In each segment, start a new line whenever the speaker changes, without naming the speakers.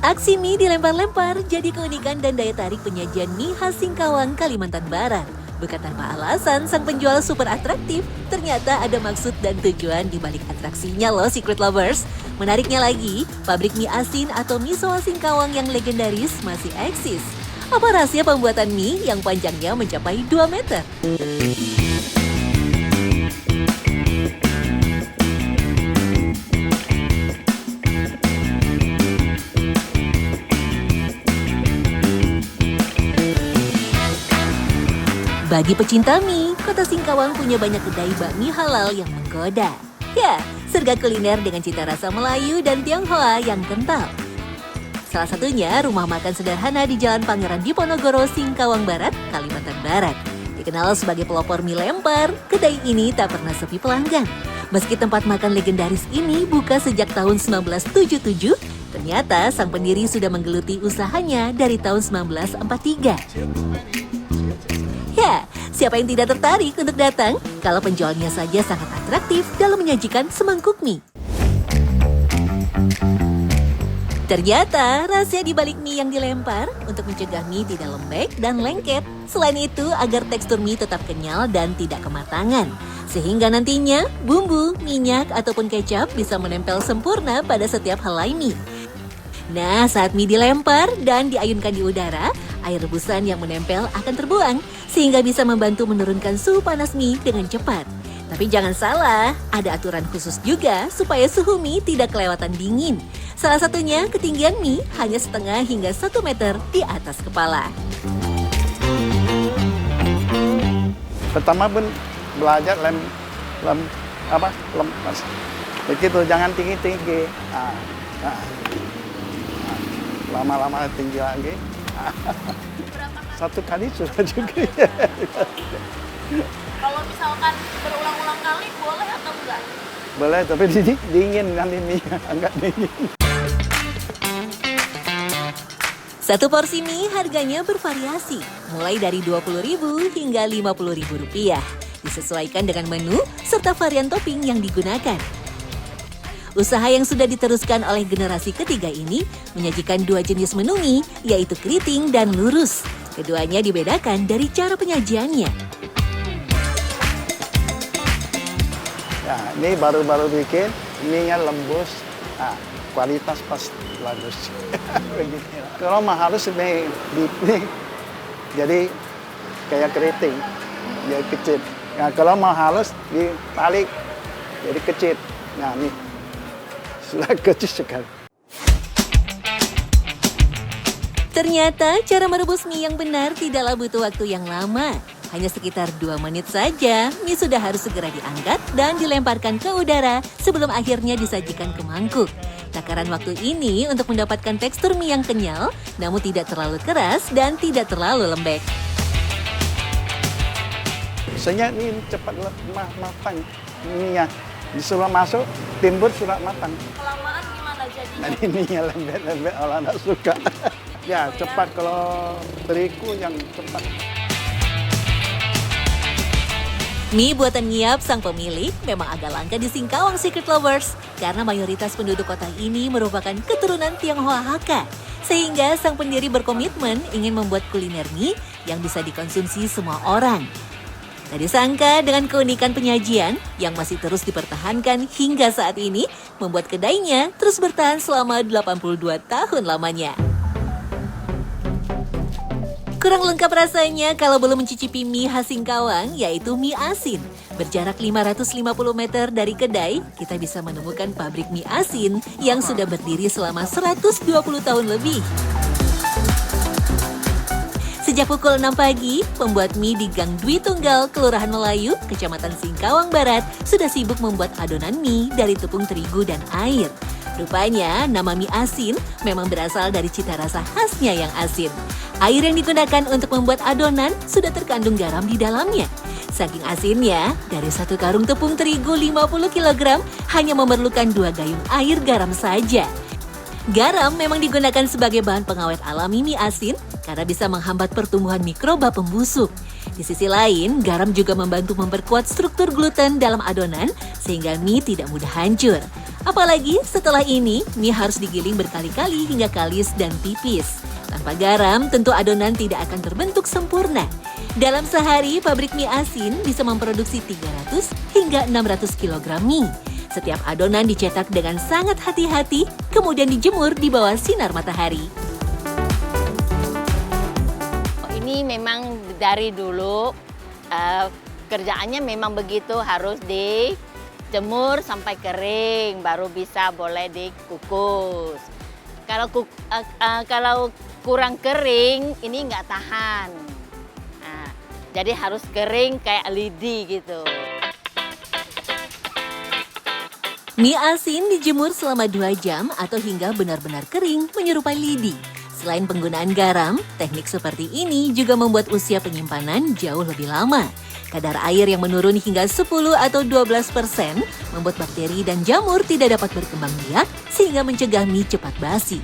Aksi mie dilempar-lempar jadi keunikan dan daya tarik penyajian mie khas Singkawang, Kalimantan Barat. Bukan tanpa alasan, sang penjual super atraktif. Ternyata ada maksud dan tujuan di balik atraksinya loh, Secret Lovers. Menariknya lagi, pabrik mie asin atau miso Singkawang yang legendaris masih eksis. Apa rahasia pembuatan mie yang panjangnya mencapai 2 meter? Bagi pecinta mie, kota Singkawang punya banyak kedai bakmi halal yang menggoda. Ya, serga kuliner dengan cita rasa Melayu dan Tionghoa yang kental. Salah satunya rumah makan sederhana di Jalan Pangeran Diponegoro, Singkawang Barat, Kalimantan Barat. Dikenal sebagai pelopor mie lempar, kedai ini tak pernah sepi pelanggan. Meski tempat makan legendaris ini buka sejak tahun 1977, ternyata sang pendiri sudah menggeluti usahanya dari tahun 1943. Ya, siapa yang tidak tertarik untuk datang kalau penjualnya saja sangat atraktif dalam menyajikan semangkuk mie? Ternyata rahasia di balik mie yang dilempar untuk mencegah mie tidak lembek dan lengket. Selain itu, agar tekstur mie tetap kenyal dan tidak kematangan. Sehingga nantinya bumbu, minyak, ataupun kecap bisa menempel sempurna pada setiap helai mie. Nah, saat mie dilempar dan diayunkan di udara, air rebusan yang menempel akan terbuang, sehingga bisa membantu menurunkan suhu panas mie dengan cepat. Tapi jangan salah, ada aturan khusus juga supaya suhu mie tidak kelewatan dingin. Salah satunya ketinggian mie hanya setengah hingga 1 meter di atas kepala.
Pertama pun belajar begitu, jangan tinggi-tinggi. Lama-lama tinggi lagi. Satu kali sudah juga.
Kalau misalkan berulang-ulang kali boleh atau enggak?
Boleh, tapi dingin nanti mie, agak dingin.
Satu porsi mie harganya bervariasi, mulai dari Rp20.000 hingga Rp50.000. Disesuaikan dengan menu serta varian topping yang digunakan. Usaha yang sudah diteruskan oleh generasi ketiga ini menyajikan 2 jenis menu mie, yaitu keriting dan lurus. Keduanya dibedakan dari cara penyajiannya.
Ya, ini baru-baru bikin, mie-nya lembus, kualitas pas bagus. Kalau mah harus jadi kayak keriting, jadi kecil. Nah, kalau mau halus dibalik, jadi kecil. Nah, ini sudah kecil sekali.
Ternyata cara merebus mie yang benar tidaklah butuh waktu yang lama. Hanya sekitar 2 menit saja, mie sudah harus segera diangkat dan dilemparkan ke udara sebelum akhirnya disajikan ke mangkuk. Takaran waktu ini untuk mendapatkan tekstur mie yang kenyal, namun tidak terlalu keras dan tidak terlalu lembek.
Biasanya ini cepat matang mie-nya. Disuruh masuk, timbul sudah matang.
Kelamaan gimana jadinya?
Nanti mie-nya lembek-lembek, orang tidak suka. Ya, cepat kalau terigu yang cepat.
Mie buatan Ngiap sang pemilik memang agak langka di Singkawang, Secret Lovers, karena mayoritas penduduk kota ini merupakan keturunan Tionghoa Hakka. Sehingga sang pendiri berkomitmen ingin membuat kuliner mie yang bisa dikonsumsi semua orang. Tak disangka dengan keunikan penyajian yang masih terus dipertahankan hingga saat ini, membuat kedainya terus bertahan selama 82 tahun lamanya. Kurang lengkap rasanya kalau belum mencicipi mie khas Singkawang, yaitu mie asin. Berjarak 550 meter dari kedai, kita bisa menemukan pabrik mie asin yang sudah berdiri selama 120 tahun lebih. Sejak pukul 6 pagi, pembuat mie di Gang Dwi Tunggal, Kelurahan Melayu, Kecamatan Singkawang Barat, sudah sibuk membuat adonan mie dari tepung terigu dan air. Rupanya, nama mie asin memang berasal dari cita rasa khasnya yang asin. Air yang digunakan untuk membuat adonan sudah terkandung garam di dalamnya. Saking asinnya, dari 1 karung tepung terigu 50 kg hanya memerlukan 2 gayung air garam saja. Garam memang digunakan sebagai bahan pengawet alami mie asin karena bisa menghambat pertumbuhan mikroba pembusuk. Di sisi lain, garam juga membantu memperkuat struktur gluten dalam adonan sehingga mie tidak mudah hancur. Apalagi setelah ini, mie harus digiling berkali-kali hingga kalis dan tipis. Tanpa garam, tentu adonan tidak akan terbentuk sempurna. Dalam sehari, pabrik mie asin bisa memproduksi 300 hingga 600 kg mie. Setiap adonan dicetak dengan sangat hati-hati, kemudian dijemur di bawah sinar matahari.
Ini memang dari dulu kerjaannya memang begitu, harus dijemur sampai kering, baru bisa boleh dikukus. Kalau kurang kering, ini nggak tahan. Nah, jadi harus kering kayak lidi gitu.
Mie asin dijemur selama 2 jam atau hingga benar-benar kering menyerupai lidi. Selain penggunaan garam, teknik seperti ini juga membuat usia penyimpanan jauh lebih lama. Kadar air yang menurun hingga 10 atau 12% membuat bakteri dan jamur tidak dapat berkembang biak sehingga mencegah mie cepat basi.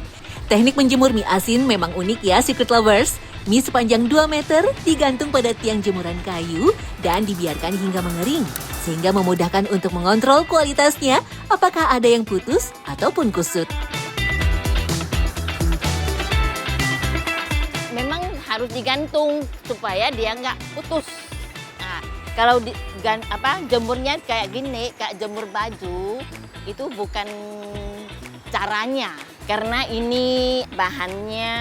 Teknik menjemur mie asin memang unik ya Secret Lovers. Mie sepanjang 2 meter digantung pada tiang jemuran kayu dan dibiarkan hingga mengering. Sehingga memudahkan untuk mengontrol kualitasnya apakah ada yang putus ataupun kusut.
Memang harus digantung supaya dia nggak putus. Nah, kalau jemurnya kayak gini, kayak jemur baju, itu bukan caranya. Karena ini bahannya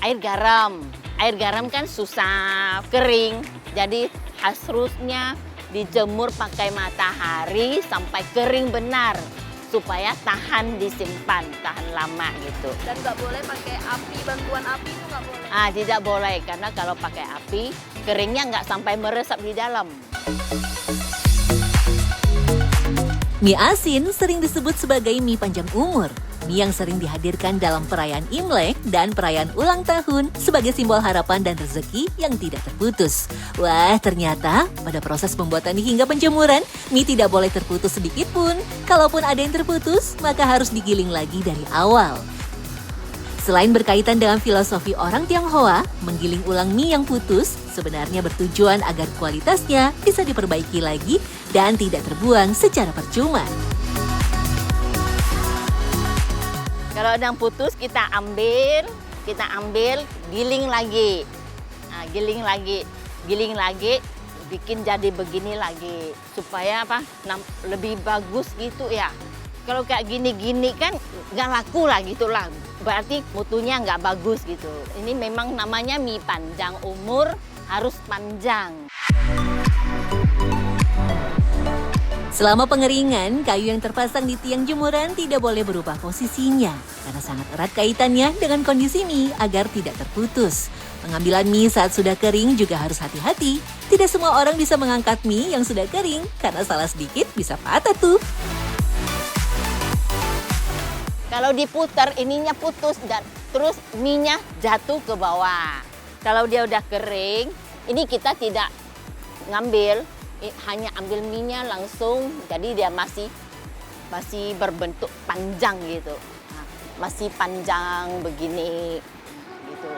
air garam. Air garam kan susah kering, jadi harusnya dijemur pakai matahari sampai kering benar supaya tahan disimpan, tahan lama gitu.
Dan nggak boleh pakai api, bantuan api itu nggak boleh.
Tidak boleh, karena kalau pakai api, keringnya nggak sampai meresap di dalam.
Mie asin sering disebut sebagai mie panjang umur. Mie yang sering dihadirkan dalam perayaan Imlek dan perayaan ulang tahun sebagai simbol harapan dan rezeki yang tidak terputus. Wah, ternyata pada proses pembuatan hingga penjemuran, mie tidak boleh terputus sedikit pun. Kalaupun ada yang terputus, maka harus digiling lagi dari awal. Selain berkaitan dengan filosofi orang Tionghoa, menggiling ulang mie yang putus sebenarnya bertujuan agar kualitasnya bisa diperbaiki lagi dan tidak terbuang secara percuma.
Kalau ada yang putus, kita ambil, giling lagi. Nah, giling lagi, bikin jadi begini lagi. Supaya lebih bagus gitu ya. Kalau kayak gini-gini kan nggak laku lah gitu lah. Berarti mutunya nggak bagus gitu. Ini memang namanya mie panjang umur, harus panjang.
Selama pengeringan, kayu yang terpasang di tiang jemuran tidak boleh berubah posisinya karena sangat erat kaitannya dengan kondisi mie agar tidak terputus. Pengambilan mie saat sudah kering juga harus hati-hati. Tidak semua orang bisa mengangkat mie yang sudah kering karena salah sedikit bisa patah tuh.
Kalau diputar ininya putus dan terus mie-nya jatuh ke bawah. Kalau dia udah kering, ini kita tidak ngambil. Hanya ambil mie-nya langsung, jadi dia masih berbentuk panjang gitu. Nah, masih panjang begini gitu.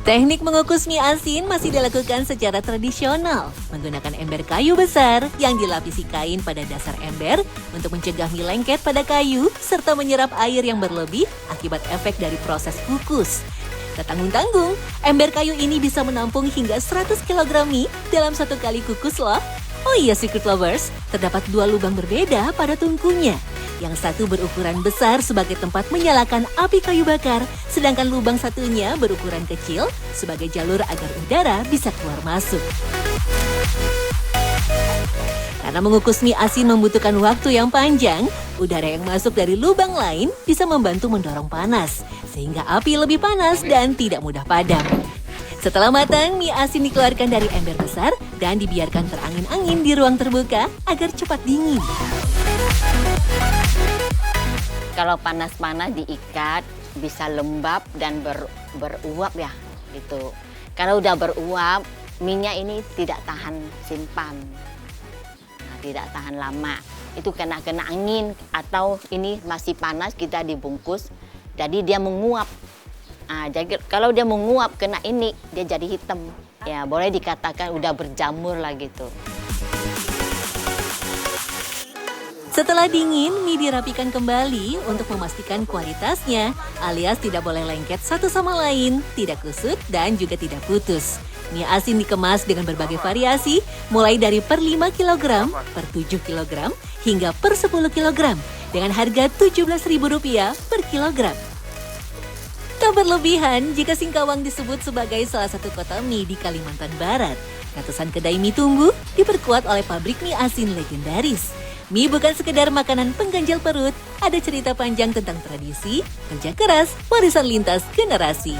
Teknik mengukus mie asin masih dilakukan secara tradisional, menggunakan ember kayu besar yang dilapisi kain pada dasar ember untuk mencegah mie lengket pada kayu serta menyerap air yang berlebih akibat efek dari proses kukus. Tak tanggung-tanggung, ember kayu ini bisa menampung hingga 100 kg mie dalam satu kali kukus loh. Oh iya Secret Lovers, terdapat 2 lubang berbeda pada tungkunya. Yang satu berukuran besar sebagai tempat menyalakan api kayu bakar, sedangkan lubang satunya berukuran kecil sebagai jalur agar udara bisa keluar masuk. Karena mengukus mie asin membutuhkan waktu yang panjang, udara yang masuk dari lubang lain bisa membantu mendorong panas, sehingga api lebih panas dan tidak mudah padam. Setelah matang, mie asin dikeluarkan dari ember besar dan dibiarkan terangin-angin di ruang terbuka agar cepat dingin.
Kalau panas-panas diikat, bisa lembab dan beruap ya gitu. Kalau udah beruap, mie-nya ini tidak tahan simpan. Tidak tahan lama, itu kena angin atau ini masih panas kita dibungkus, jadi dia menguap. Jadi kalau dia menguap kena ini dia jadi hitam, ya boleh dikatakan udah berjamur lah gitu.
Setelah dingin, mie dirapikan kembali untuk memastikan kualitasnya, alias tidak boleh lengket satu sama lain, tidak kusut, dan juga tidak putus. Mie asin dikemas dengan berbagai variasi, mulai dari per 5 kg, per 7 kg, hingga per 10 kg, dengan harga Rp17.000 per kilogram. Tak berlebihan jika Singkawang disebut sebagai salah satu kota mie di Kalimantan Barat. Ratusan kedai mie tumbuh diperkuat oleh pabrik mie asin legendaris. Mie bukan sekedar makanan pengganjal perut, ada cerita panjang tentang tradisi, kerja keras, warisan lintas generasi.